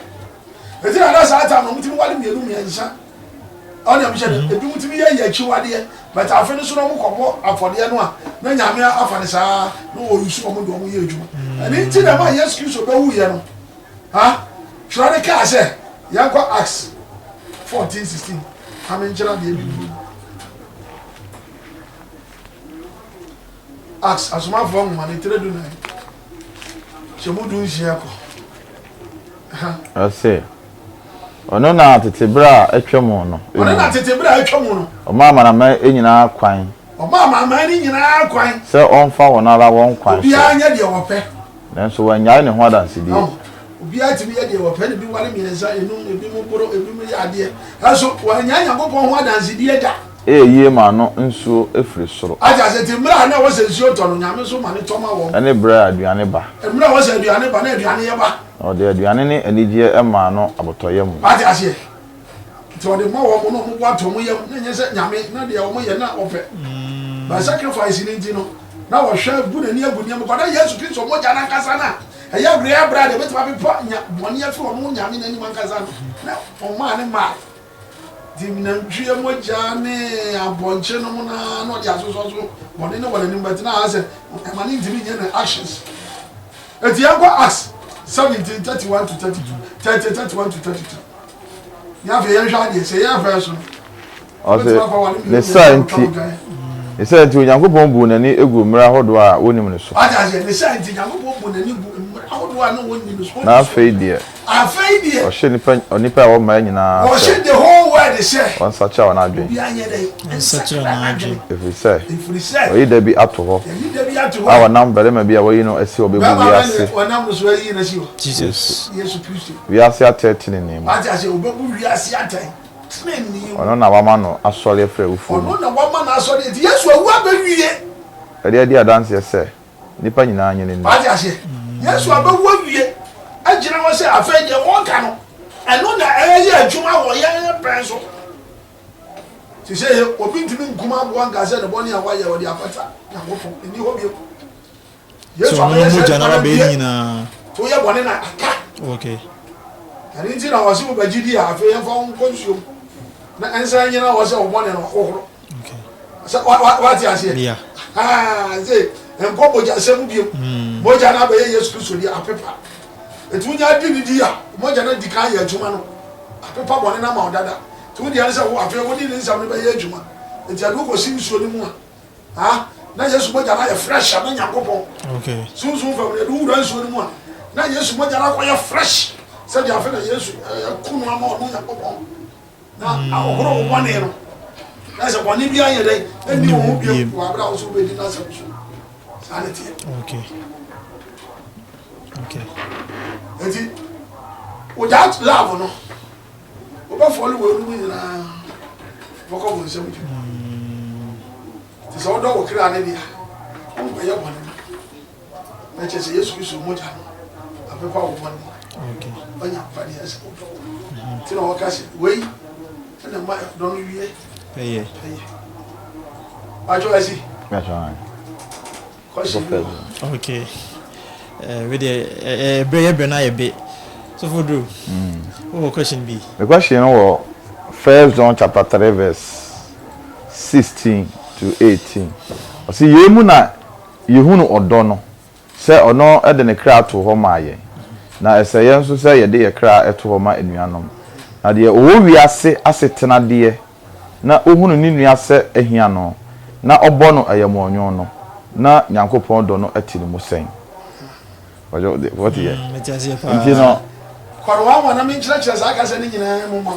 eti na sa ata no mo ti me wale mienu miensa on am sure ebi mutimi ye chiwade but afa ni so no mo kobo afode no a na nyame afa ni saa no o yusu mo do mo ye adwuma ani ti na ma yes Kristo be wu ye no ha try the car say yanko Acts 14:16 amen chira de bi Acts asuma fo mo mane tere do na chemudu nhia ko I say ono na tetebra atwam no ono na tetebra atwam no o mama na ma enyina kwan o mama ma ni nyina kwan se onfa wonara won kwan obi anya de wo pe nanso wanya ne ho adanse die obi atimi ye de wo pe ne bi wale miensa enum ebi mu boro ebi mu ya de aso wanya Nyankopon ho adanse die da yie ma no nsuo efiri soro aja se timra na wo se nsuo to no nyame so ma ne toma wo ene bra aduane ba emra wo se aduane ba na aduane ye ba o de aduane ne anigye ema no abotoye mu aja se ti wo de ma wo no mo ato mo ye na nye se nyame na de wo mo ye na ope ba sacrifice ni no na wo hwe bu na ni agu ni mo kwada Yesu Kristo mo ja na kasa na eya bra bra de betima pepa nya boni afi wo mo nyame na ni man kasa na o ma ne ma dimnantwie moja ne abonche no na no dia so boni ne wala ni betina ha se mani ndimi nye na actions eti yanko acts 17:31 to 32 31 to 32 ya fe yan hwa de se ya fa so o se le santi ese nti Onyankopon bu nani egu mra hodo a wonim ne so aja se le santi Nyankopon bu nani gu mra hodo a no wonim ne so na afeidie o she nipa wo ma nyina o she the whole world say on sacha wana adwen bi anye dey sacha wana adwen if we say o yi da bi ato ho awa number ma bi a wo yi no esi obebu wi ase o nam so yi na si Jesus Yesu Kristo wi ase atete ne name aja se obebu wi ase atan ono na wama no asori efre ufu ono na wama na asori eti Yesu awu abewie ade dia dance se nipa nyina anye ne ni aja se Yesu abewu awie agina wo se afa de won ka no eno na eye adwuma wo ye prenso ti se obi ntumi nkuma abo anga se de boni a wa ye wo de afata na wo fo ni ho bi Yesu abewu mo jana be nyina to ye boni na aka okay ani ti na wo se wo bagidi a afa ye fa nkonsuo na ensa nyina wo se wo boni na hohoro okay sa wa ti ase yeah se enko moja se mu bi moja na be Yesu Kristo di apepa etunya di ni dia moja na dika ya adwuma no apepa bone na ma odada tu dia nsa wo afi wo di ni nsa me be ya adwuma enti adu ko sim so ni mu a na Yesu moja na ya fresh na Nyankopon okay sunsun fa wo du wura nso ni mu a na Yesu moja na ko ya fresh se dia fa na Yesu kunu ama o Nyankopon na ahoro wo bone no na se bone bi anye dai eni wo bi wo abra wo so be di na se so sanity okay enti without love no we be follow we ru na boko bo nsem ju ti so do wo kra na dia o go ye bone na che se Yesu Kristo moja apepa wo bone okay onya pa dia se ti no waka se we na ma don wie yeah ajo asi okay we the brother na ye be so for do what question be the question was 1 John chapter 3 verse 16 to 18 o si yemu na yehunu odo no se ono e de ne kra to ho ma ye na eseye nso se ye de ye kra eto ho ma enuanom na de owo wi ase asetena de na ohunu ni nua se ehia no na obo no ayamo onyo no na Nyankopon do no atini mu sen what here you know korwa wana min chira za aka se ni nyina mu ma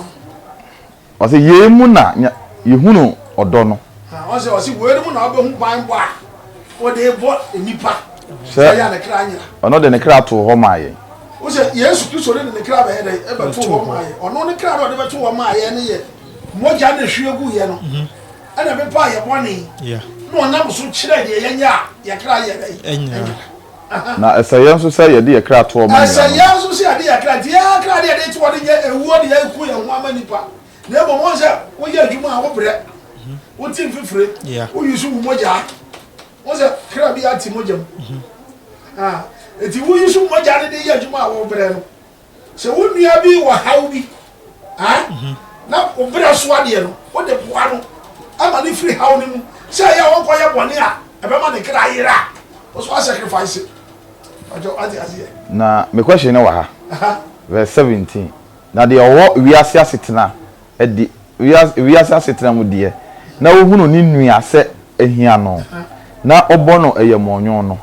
o se yemu na yehunu odo no o se weru mu na obehu ban bo a o de bo enipa se ya na kra nyira ono de ne kra to ho ma ye o se Yesu Kristo de ne kra ba ye e ba to ho ma ye ono ne kra do de ba to ho ma ye ne ye moja na hwegu ye no ana be pa ye boni yeah no na so kire de ye nya ye kra ye dai na eseye nso se ye de ye kra to ho ma ye eseye nso se ye de ye kra de to de ye ewuo de ye ku ye ho ama nipa na bo mo se wo ye adwuma a wo bre wo tim fifire wo yusu wo moja wo se kra bi ati moja eti wo yusu moja ne de ye adwuma a wo bre no se wo nua bi wo haw bi na obere so ade no wo de boa no ama ne free haw ne mu say ya won koye bone a ebe ma ne kra yira wo so sacrifice ajo ade ade na me question na wa ha verse 17 na de owo wiase asetena edi wiase asetena mu de na wo hunu ni nua se ehia no na obo no eyemonyo no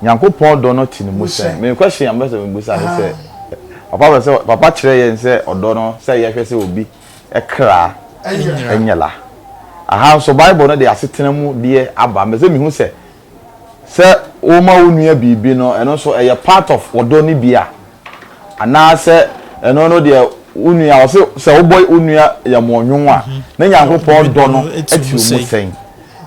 Nyankopon do no tini mu se me question am be busa se papa kire yen se odo no se ye hwese obi ekra enyela aha so bible no de asetena mu de aba me se mi hu se o ma wo nua bibi no eno so eye part of odo ni bia ana se eno no de unua o se wo boy unua ya monwon a na Nyankopon do no ati mu sen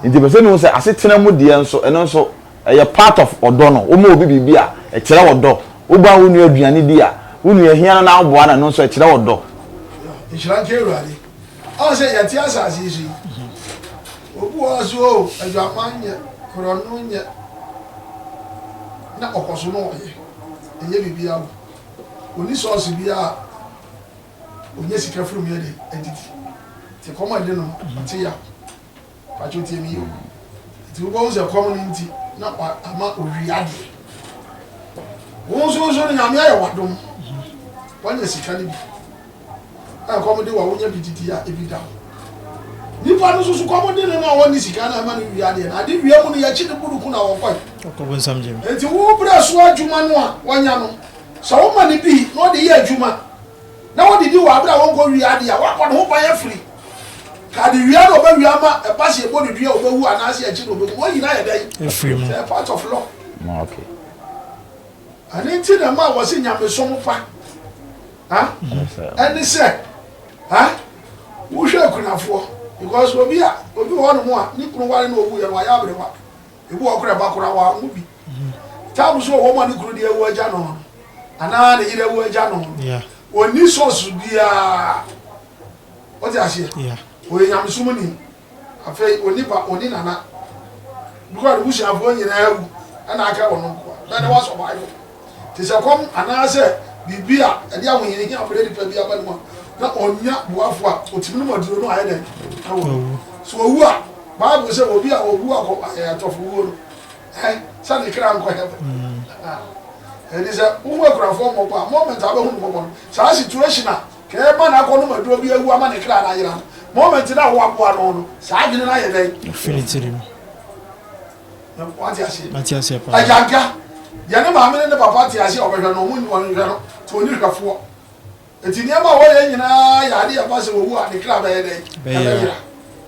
nti be se ni hu se asetena mu de enso eno so eye part of odo no o ma obi bibi a e kire odo wo ba unua aduane di a unua hia no na aboa na no so e kire odo ishran ke ruade o se ya ti asase isi obu aso adwamanye krono nye na okoso no ye enye bibia wo oni source bia onye sika from ye de entity ti command no ti ya pacho ti mi yo ti wo go se community na ama owiade wo so so nyame ya wadom wanye sika ni bi a komode wa wonya bititi ya ebida nipa no so komode no na woni sika na ama no wiade na ade wiam no ya chi de buruku na wo kwai okobon samjem enti wo bra so adwuma no a wanya no so wo ma ne bi no de ye adwuma na wo didi wa bra won ko wiade a wa ko no ba ya free ka de wiade oba wiama e ba se ebo de dua oba wu anase ya chi no oba wo yina ya dai free mo part of law okay ani ti na ma wo se nyame so mo pa ha ani se ha wo hwe kunafo because obi wo no mo a ni kunu ware na owu ye no ya abrewa ebu okura ba kura wa ngubi tabu so wo mo ni kunu de ewu aja no ana na yire ewu aja no yeah oni source bia o ti ase yeah o nyam sumu ni afi oni ba oni nana because bu sha fo nyina ewu ana aka wono ko na ne waso ba yo ti se kom ana se bibia e dia won yin abure di pa bia ba no na onya buafo a otimi no maduro no ayede so owu a Bible say obi a owu akọ atofo wo no sa ne kra nko hebe eni say umu akrafo mo pa moment abe hu mo no sa situation a ke ma na akọ no maduro bi ewu ama ne kra na yira moment na wo aboa no sa adwene na ye den finitiri na wati ase Matias pa ajanka ya ne ma ne papa ti ase obehwe no mu ni won hwe no to ni hwafo enti niama wo ye nyina ya ade ya pase owu a ne kra ba ye den be yira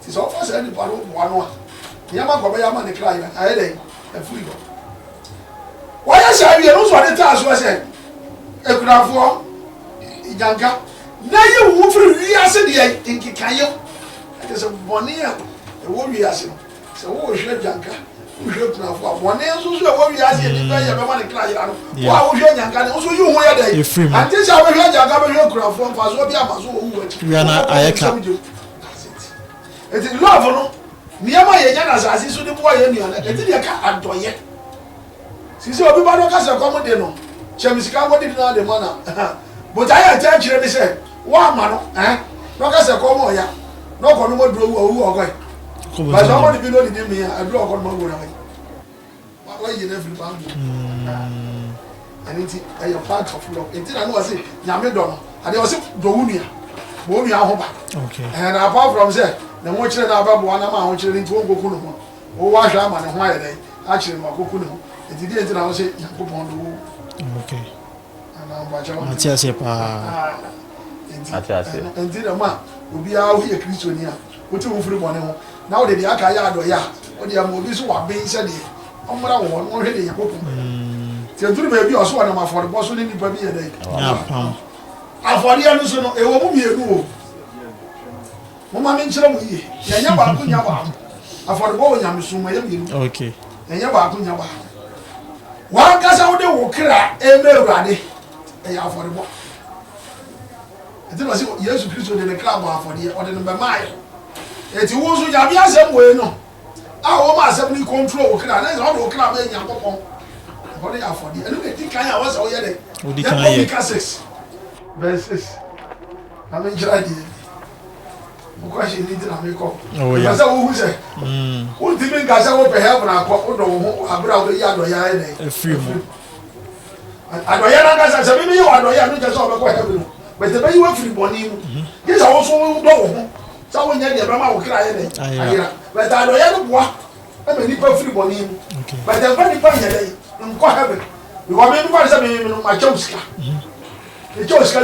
ti so fa se ni pa no bo ano a niama ko be ya ma ne kra yira aye den e furi go wa ya sha wi no so ade ta so se e kurafo ijanka na ye wo furi wi ase de nkika ye ate so boni a e wo wi ase se wo hwe janka hwe kurafo a boni so so e wo wi ase ni be ye be ma ne kra yira no wa wo hwe janka ne so yi ho ye den ante sha be hwe janka be hwe kurafo mfa so bi ama so wo wu we na ayeka eti love no niama ye nya na asase so de bo ye nuana eti de ka adoye sisi obi ba do ka se komo de no chemisika go de na de mana but aye ati akire ni se wa ma no no ka se komo ya no ko no mo duro wu ogo ba so mo de bi no de mi a duro ko mo go na wa ye na free band and it is part of love eti na no wa se nyame do no ade wa se do wu nua bo nua ho ba okay and apart from say na mo kire na ba bo na ma ho kire nti wo goku no ho wo wa hwa ma ne ho aye dai a kire no goku no enti die enti na wo se yakopon do okay ana ba cha Matias pa enti na ma obi a wo ye kristoni a wo ti wo furi bo ne ho na wo de aka ya ado ya wo de am obi so wa ben se de omra wo no hwe de yakopon ti enturu be bi o so na ma for bo so ni nipa bi ye dai afori anu so no e wo mu mienu o mo ma men kire mo yi ya nya ba ko nya ba afori bo nya suma ya mienu okay nya ba ko nya ba wa kasa wo de wo kra e me urade e ya afori bo enti no se Yesu Kristo de ne kra ba afori e o de no be mai enti wo so ya bi asem we no a wo ma asem ni control wo kra na se wo kra ba nya popon o de afori enu ke ti kan ya wo se wo ye de Odi kan ye verse 6 amen jira di because she needs to make up. Oh, yeah. Because who say, who didn't get over help and I call the yard or yard a free mo. I don't know, maybe you are not just over heaven, but the way you were free bonnie. Yes, I also know. Someone yet, your mama will cry. But I don't know. I'm a nipper free bonnie. But the funny part, I'm quite happy. You want me to find something my Joska. The Joska,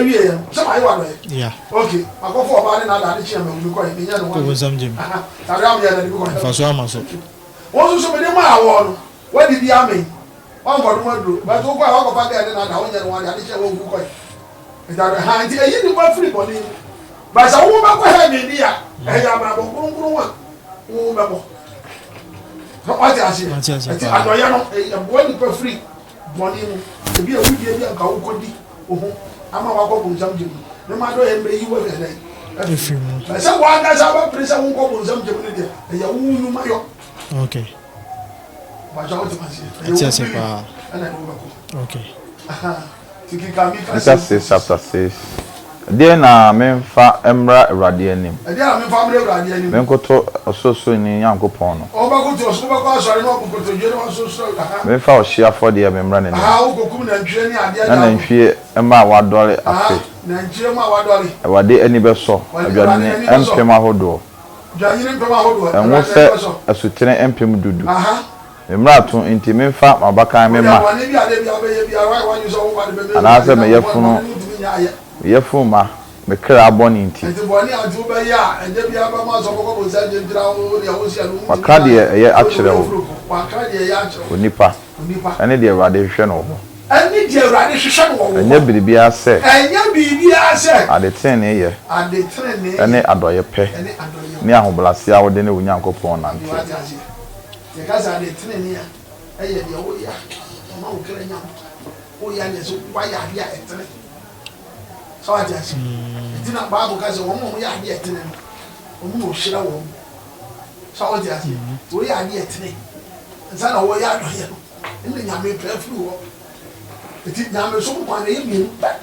somebody want it. Yeah. Okay, I go for about another chairman. We call me. Ko wonsam jim. Around here, Fa so amaso. Also, so many more. What did the army? One for one group, but who got out of that and I only one addition will go. Without a hand, I didn't want free body. But a woman could have been here. I am a woman. What I say, I know a boy for free. Body to be a week, a cow could be. I'm a walk on some gym. No matter where you were a day. But someone has our place, I won't go on some gym. And you won't know. Okay. Yes, okay. Genesis chapter 6. There na memfa emra awurade anim. Menkoto ososo ni Yankopon no. Memfa ohia fode ya memra ne. Na nhwie ema wadore afi. Awade ani beso, adwane empem ahodo. Enwo se asutene empem dudu. Memrato inti memfa mabakan mema. Anase me yefuma me kra aboni inti. Wakade ye akire wo. Onipa. Ene de Awurade hwehwe no ho. Ene de Awurade hwehwe no ho. Enya biribia se. Enya biribia se. Adeten ne ye. Adeten ne. Ene adoye pe. Ni ahoblase a wode ne Onyankopon nante. The guys are the training here. I had the old yak. No, Kenya. Oh, yeah, so why are you at it? So I just did not Bible because one more yard yet. Oh, shit, I won't. So I just we are yet today. And son of way out here. And then I may play through. It is now so one evening back.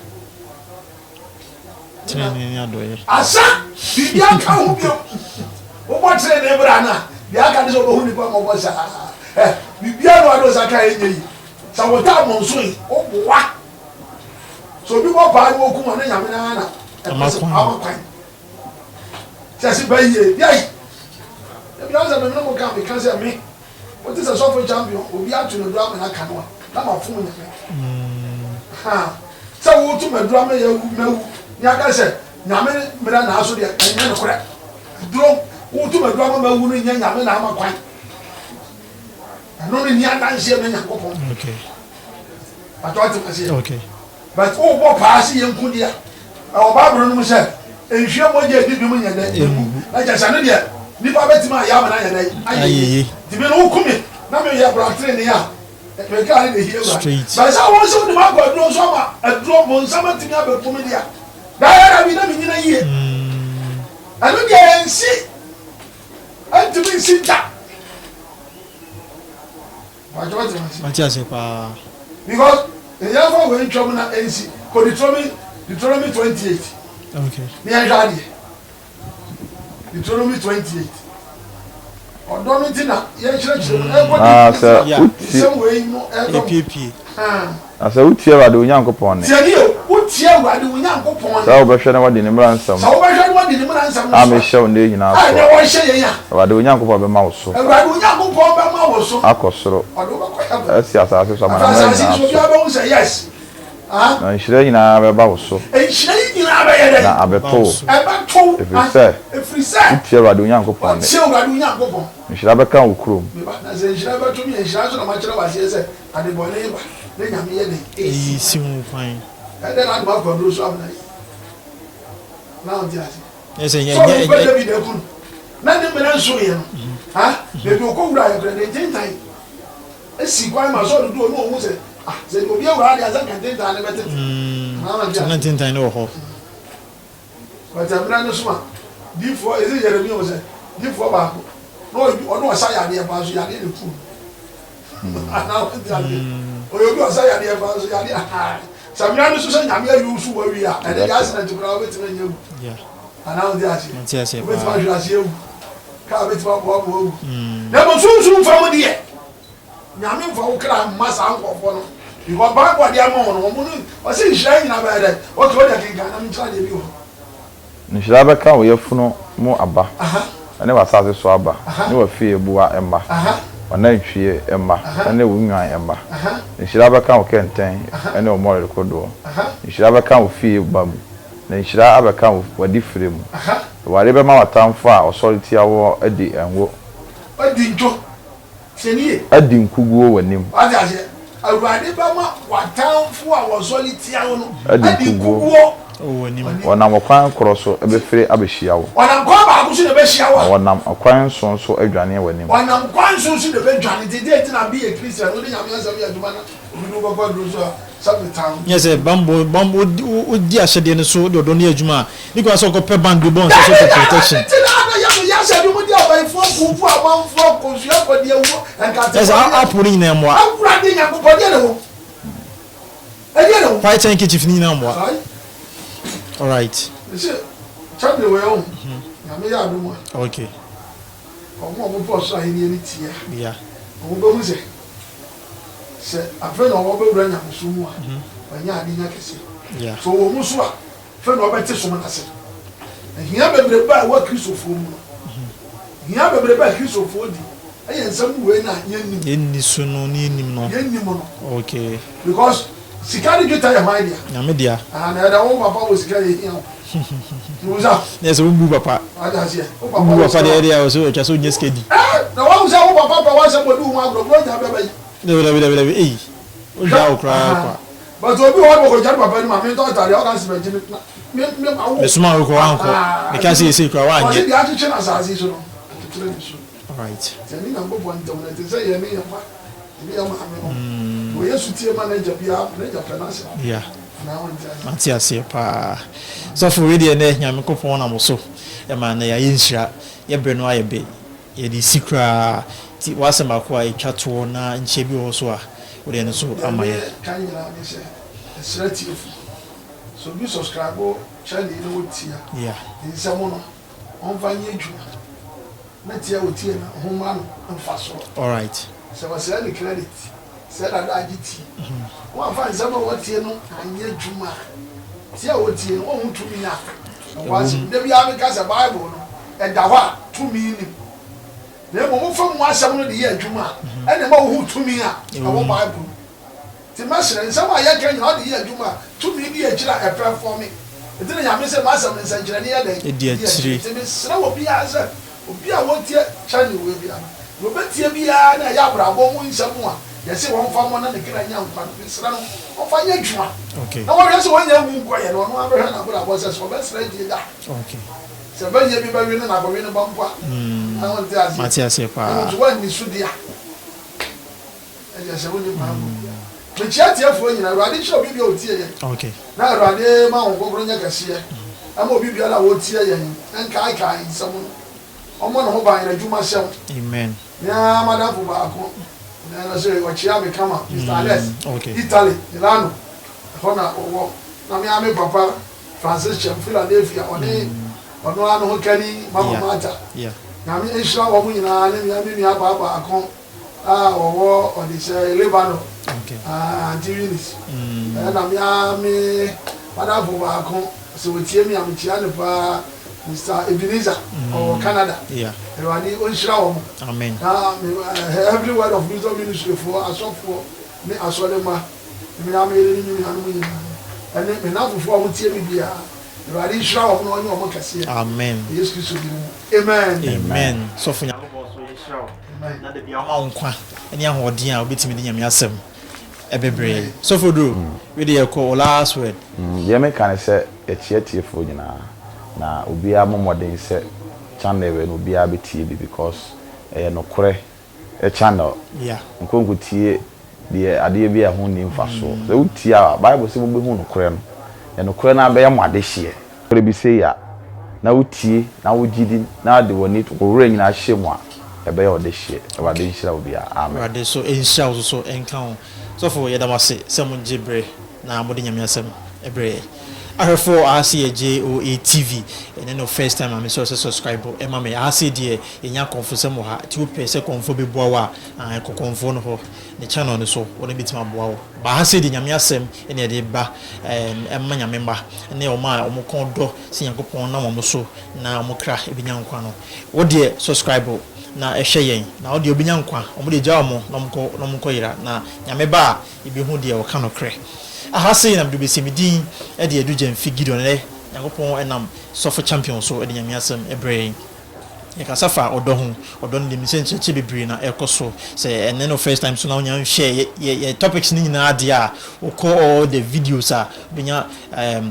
I said, the young count. What's the neighbor? The aka is over who the bomb was. Bibia no ado saka enyi. Sa wota monso yi, oboa. So bi wo pa wo ku na nyame na na. Amakwan. Sesi baye, yai. E bi anza me no ka me kan se me. What is a software champion? Obi atu no drama na kanwa. Na ma fun nyame. Ha. Sa wo tu me drama ya mewu. Ni aka se nyame mera na aso de enye no kore. Drum who to my grandma wouldn't yan Yamana quite. I know in Yan okay. I thought to say, okay. But oh, what passing and Kudia? Our Barbara said, and she what you did doing your day. Like I said, yeah, Nipa bet my Yamana. I the men who come in. Now you have brought in the yard. We can't hear streets. But I was on the map of no summer, a drop on summer to have a comedia. That I mean, in a year. I don't get see. And to be sit down. Because the young one will trouble at NC. Could Deuteronomy 28. Okay. Near Jadi. Deuteronomy 28. Or Domitina, yes, some way more APP. As a would hear the Yankopon. Would hear what the Yankopon. So, but shall what the ransom. So, I shall what the ransom. I may show you now. I know say, what the Yankopon mouse. And what the Yankopon mouse. Akosro. Yes. And she didn't have a bouse. And she didn't have a toll. If we say, here I do Yankopon. You should have a cow crew. She never told me, and she has not much of us. Yes, and the boy neighbor. Then I'm here. Fine. And then I'm about to do something. Now, yes, yes, nothing but answer him. Ah, they will go right at the same time. Let's see why my son do no one say. Ah, they will be around as I can take the animated. Nothing I know. But I'm not smart. D4 is it Jeremy was a D4 back. No, you know, I did about you. I did the food. Or you do a say, I did about you. Some young Susan, I'm here, you who we are, and the accident to grow it in you. Yeah. ana ndi ase Nti ase o beti ma pa. hwe ase ewu ka beti ma bo bo ewu na mo sunsun fa mo de nyame mfa wo kra masa ankofo no because Bible dey am on mo no o se nhira nyina ba dey o ke o de kinga na nchira de bi ho nhira ba ka wo yefunu mu aba ene wasase so aba ne wa fie bua emma ona ntwie emma ene wo nwan emma nhira ba ka wo kenten ene o mo rekodo nhira ba ka wo fie bam na nhira aba ka wo wadi frem ware be ma watamfo a authority awo adi enwo adi njo seniye adi nkuguo wanim adi ase awurade ba ma watamfo a authority awo no adi nkuguo Oh ni. wonam kwan kroso ebefere abehia wo wonam kwa ba ko so na be hia wo wonam kwan sonso adwane wanim wonam kwan so na be dwane dede na be a Christian no de nyame asam ya duma na obi no go do so sabe town Yes, bambo odi ahede ne so dodo ne adwuma ni kwa so ko pe band bon so for protection. ya se bi mo di abai fo kufu amanfo ko so ya ko de ewo enka Yes, apuri ni na mo. akura de nya ko de ne ho e de ne ho Why thank you chief ni na mo. All right. se chambe we o na me ya do mo Okay. mo fo so ahini ni tie Yeah. mo be mu se afa na wo be wura nya so mu a anya adi nya kese Yeah. so wo mu so a fa na wo be te so na se ehia bebre ba wa kristofo mu ehia bebre ba kristofo di aye nsam we na yennim Enni sunu ni nim no. yennim no Okay. because sikari geta ya maidia Na me dia. na da wo papa wo sikari ehia wo za Yes, we bu papa. ada se wo Bu papa papa de area so twa so nyeske di. na wo za wo papa pa wa se mo du mu agro bro ja bebe Lebe. Eh. O ja o kra kwa. but obi wo ko ja papa ni ma me to tare o kan se be jini me ma wo Me suma ko anko. Me ka se kra wa o se anye. di atu chena sa asi so no atu so All right. tani na ngo bon to na te se ye me yafa ni ya ma me wo yesu tie manager bia manager finance Yeah. na won ja Matias pa. So for radio na nyame kopon na mo so. E ma na ya yinhira. Ye bre no aye be. Ye di sikra ti wasema kwa etwato na nche bi wo so a wo de no so amaye. kan nyina ni se esrati fu so bi subscribe channel ni wo tia Yeah. nsɛm no ɔmfa nyɛ adwuma na tia wo tie na homa no mfa so All right. sɛ wɔsɛ ne credit sɛ dada agye ti wɔmfa nsɛm a wɔtie no anyɛ adwuma tia wo tie no ɔho tumi a wɔase da biara meka sɛ bible no ɛda hɔ a tumi nim na mmom mofa mu asɛm no de yɛ adwuma a ɛne ma wohu tumi a ɛwɔ bible nti mɛserɛ nsɛm a yɛka nyina wode yɛ adwuma a tumi bi akyira ɛprɛ fɔ me nti na nyame sɛ masɛm ne nsɛnkyerɛne yɛ dɛn Edi akyiri. nti mesrɛ wɔ biara sɛ obi a wɔtie channel wɔ biara na wɔbɛtie biara na ɛyɛ abrabɔ mu nsɛm a yɛsɛ wɔmfa mmɔ na ne kra nya nkwa no mesrɛ no ɔmfa nyɛ adwuma Okay. na wɔhwɛ sɛ wɔnyɛ wu nkɔyɛ no ɔno abɛhwɛ nabrabɔ sɛ sɛ ɔbɛsrɛ die da Okay. sɛ bɛnyɛ bi bɛwe no na bɛwe no bɛmpo a na wɔnte ase Matias pa. nti wɔanni so de a ɛyɛ sɛ wone maa mu mekyia tiefoɔ nyina awurade kyerɛ obi bia ɔtie yɛ Okay. na awurade ma wo nkɔkorɔ nyɛ kɛseɛ ama obi biara a wɔtie yɛn nkaekae nsɛm no ɔmmɔ ne ho ban yɛn adwuma hyɛm Amen. na madamfo baako na sɛ ɔkyea me kama Mr. Alex Okay. Italy Milano ɛhɔ na ɔwɔ na me ame papa Francis Chem Philadelphia ɔne ɔno ano ho kani mama mata Yeah. nyame nhyira wɔ mo nyinaa ne me nua baako a ɔwɔ ɔde sɛ Lebanon Okay. Auntie Eunice na me madamfo baako sɛ wɔtie me a mekyia ne paa Mr. Ebenezer ɔwɔ Canada Yeah. awurade ɔnhyira wɔ mo Amen. every word of wisdom ministry for asɔfoɔ ne asɔrema mmea meyere ne nnuanom nyinaa ɛne me nafofoɔ a wotie me biara awurade nhyira wɔ mo na ɔnyɛ ɔmo kɛseɛ Amen. yesu kristo bi mu amen Amen. So for nyakopɔ so yɛhyira wo. Na de bia ma wo nkwa ne ahoɔden a wobɛtumi de nyame asɛm ɛbebree. So for do we dey call last word. Ye me kan sɛ echietiefo nyinaa na obiara momɔden sɛ channel we no obiara betie bi because nokore channel Yeah. nkonko tie de ade bi a ho ni mfa so sɛ wotie a bible sɛ mo behu nokore no nokore na bɛyɛ mo ade hye kore bi sɛ ya na wotie na wogidi na de woni to wura nyina hye mo a ɛbɛyɛ ɔde hye ɛwade nhyira obiara amen Rade so enhyia wo so enka wo. So for yɛda wase sɛ mo gyebre na mo de nyame asɛm ɛbrɛ. ahwefo ahase JOA TV and no first time I'm so subscribe e ma me ahase de enya konfo mo ha ti wo pese konfo be boa wa konfo no ho ne channel no so wona bitima boa wo ba ahase de nyame asem ene de ba emma nyame mba ne o ma o mo kon do se yankopon na mo so na o mo kra e binya nkwa no wo de subscribe na ehwe yen na wo de obinya nkwa o mo de gya mo na mo ko yira na nyame ba e bi hu de o ka no kre ahase na mdo besemidin e de edu Jemfi Gideon le yakopon enam sofo champion so e de nyame asem ebre e ka safa odo ne mi senche che bebre na ekoso say ene no first time so na onya share ye topics ni nyina ade a all the videos a benya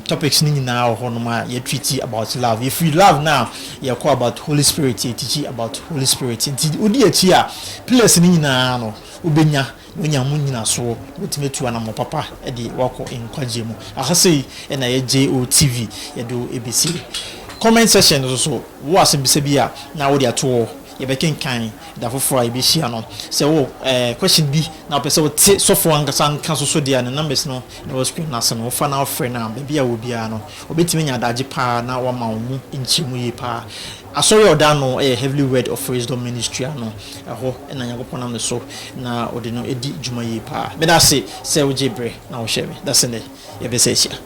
topics ni nyina ho no ma ye treat about love. If you love now you call about Holy Spirit, you teach about Holy Spirit nti odi achi a place ni nyina no ubenya wonya mu nyina so wotimetu ana mo papa e de wako enkwaje mu ahase e na ye JO TV ye do ABC comment section so wo asebise bia na wo de ato ye be kenkan da foforo ibe hia no se wo question bi na pese wo te sofo angasa nka so de na numbers no na wo screen na se no fa na ofre na be bia wo bia no obetime nya daje pa na wo ma wo mu nchimu ye pa asori odano heavily word of wisdom ministry ano ho na yakopona no so na odi no edi dwuma ye pa me da se wo jebre na wo hye me da se ne ye be se hia